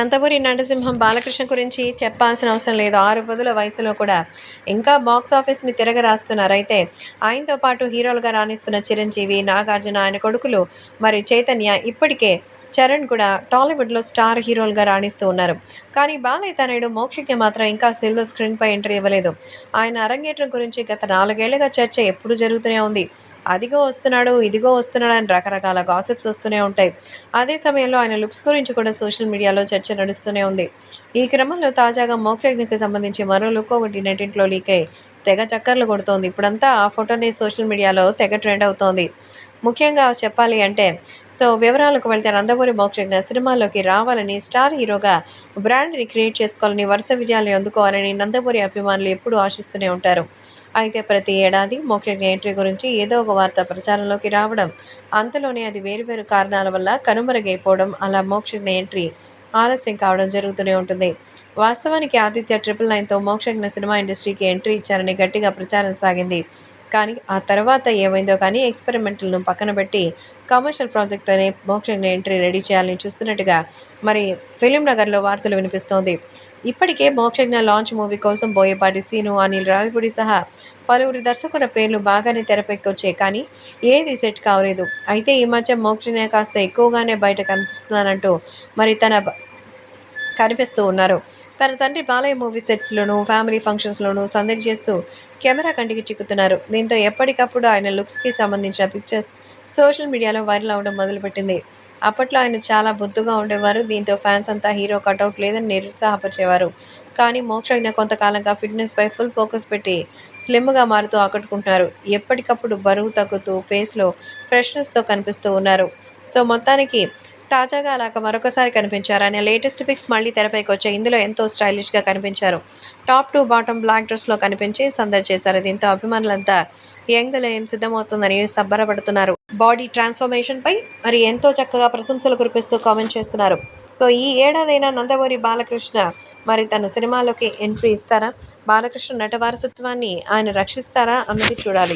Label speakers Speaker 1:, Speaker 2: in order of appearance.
Speaker 1: 'నందమూరి నటసింహం' బాలకృష్ణ గురించి చెప్పాల్సిన అవసరం లేదు. 6 పదుల వయసులో కూడా ఇంకా బాక్స్ ఆఫీస్‌ని తిరగరాస్తున్నారు. అయితే ఆయనతో పాటు హీరోలుగా రాణిస్తున్న చిరంజీవి, నాగార్జున, ఆయన కొడుకులు మరి చైతన్య, ఇప్పటికే చరణ్ కూడా టాలీవుడ్‌లో స్టార్ హీరోలుగా రాణిస్తూ ఉన్నారు. కానీ బాలయ్య తనయుడు మోక్షజ్ఞ మాత్రం ఇంకా సిల్వర్ స్క్రీన్‌పై ఎంట్రీ ఇవ్వలేదు. ఆయన అరంగేట్రం గురించి గత 4 ఏళ్లుగా చర్చ ఎప్పుడూ జరుగుతూనే ఉంది. అదిగో వస్తున్నాడు, ఇదిగో వస్తున్నాడు అని రకరకాల గాసిప్స్ వస్తూనే ఉంటాయి. అదే సమయంలో ఆయన లుక్స్ గురించి కూడా సోషల్ మీడియాలో చర్చ నడుస్తూనే ఉంది. ఈ క్రమంలో తాజాగా మోక్షజ్ఞకి సంబంధించి మరో లుక్ ఒకటి నెట్టింట్లో లీక్ అయ్యి తెగ చక్కర్లు కొడుతోంది. ఇప్పుడంతా ఆ ఫోటోని సోషల్ మీడియాలో తెగ ట్రెండ్ అవుతోంది. ముఖ్యంగా చెప్పాలి అంటే వివరాలకు వెళ్తే 'నందమూరి మోక్షజ్ఞ' సినిమాల్లోకి రావాలని, స్టార్ హీరోగా బ్రాండ్‌ని క్రియేట్ చేసుకోవాలని, వరుస విజయాలను అందుకోవాలని నందమూరి అభిమానులు ఎప్పుడూ ఆశిస్తూనే ఉంటారు. అయితే ప్రతి ఏడాది మోక్షజ్ఞ ఎంట్రీ గురించి ఏదో ఒక వార్త ప్రచారంలోకి రావడం, అంతలోనే అది వేరు కారణాల వల్ల కనుమరుగైపోవడం, అలా మోక్షజ్ఞ ఎంట్రీ ఆలస్యం కావడం జరుగుతూనే ఉంటుంది. వాస్తవానికి ఆదిత్య 999తో మోక్షజ్ఞ సినిమా ఇండస్ట్రీకి ఎంట్రీ ఇచ్చారని గట్టిగా ప్రచారం సాగింది. కానీ ఆ తర్వాత ఏమైందో కానీ ఎక్స్‌పెరిమెంటల్‌ను పక్కన పెట్టి కమర్షియల్ ప్రాజెక్ట్‌తోనే మోక్షజ్ఞ ఎంట్రీ రెడీ చేయాలని చూస్తున్నట్టుగా మరి ఫిల్మ్ నగర్‌లో వార్తలు వినిపిస్తోంది. ఇప్పటికే మోక్షజ్ఞ లాంచ్ మూవీ కోసం బోయపాటి సీను, అనిల్ రావిపూడి సహా పలువురు దర్శకుల పేర్లు బాగానే తెరపైకొచ్చాయి. కానీ ఏది సెట్ కాలేదు. అయితే ఈ మధ్య మోక్షజ్ఞ కాస్త ఎక్కువగానే బయట కనిపిస్తున్నానంటూ మరి కనిపిస్తూ ఉన్నారు. తన తండ్రి బాలయ్య మూవీ సెట్స్‌లోనూ, ఫ్యామిలీ ఫంక్షన్స్‌లోనూ సందడి చేస్తూ కెమెరా కంటికి చిక్కుతున్నారు. దీంతో ఎప్పటికప్పుడు ఆయన లుక్స్‌కి సంబంధించిన పిక్చర్స్ సోషల్ మీడియాలో వైరల్ అవ్వడం మొదలుపెట్టింది. అప్పట్లో ఆయన చాలా బొద్దుగా ఉండేవారు. దీంతో ఫ్యాన్స్ అంతా హీరో కటౌట్ లేదని నిరుత్సాహపరిచేవారు. కానీ మోక్షజ్ఞ కొంతకాలంగా ఫిట్‌నెస్‌పై ఫుల్ ఫోకస్ పెట్టి స్లిమ్‌గా మారుతూ ఆకట్టుకుంటున్నారు. ఎప్పటికప్పుడు బరువు తగ్గుతూ ఫేస్‌లో ఫ్రెష్‌నెస్‌తో కనిపిస్తూ ఉన్నారు. మొత్తానికి తాజాగా అలాగ మరొకసారి కనిపించారు. ఆయన లేటెస్ట్ పిక్స్ మళ్ళీ తెరపైకొచ్చాయి. ఇందులో ఎంతో స్టైలిష్‌గా కనిపించారు. టాప్ టు బాటమ్ బ్లాక్ డ్రెస్‌లో కనిపించి సందడి చేశారు. దీంతో అభిమానులంతా యంగ్ లయన్ సిద్ధమవుతోందని సంబరపడుతున్నారు. బాడీ ట్రాన్స్‌ఫర్మేషన్‌పై మరి ఎంతో చక్కగా ప్రశంసలు కురిపిస్తూ కామెంట్ చేస్తున్నారు. ఈ ఏడాదైనా నందమూరి బాలకృష్ణ మరి తను సినిమాల్లోకి ఎంట్రీ ఇస్తారా? బాలకృష్ణ నట వారసత్వాన్ని ఆయన రక్షిస్తారా అన్నది చూడాలి.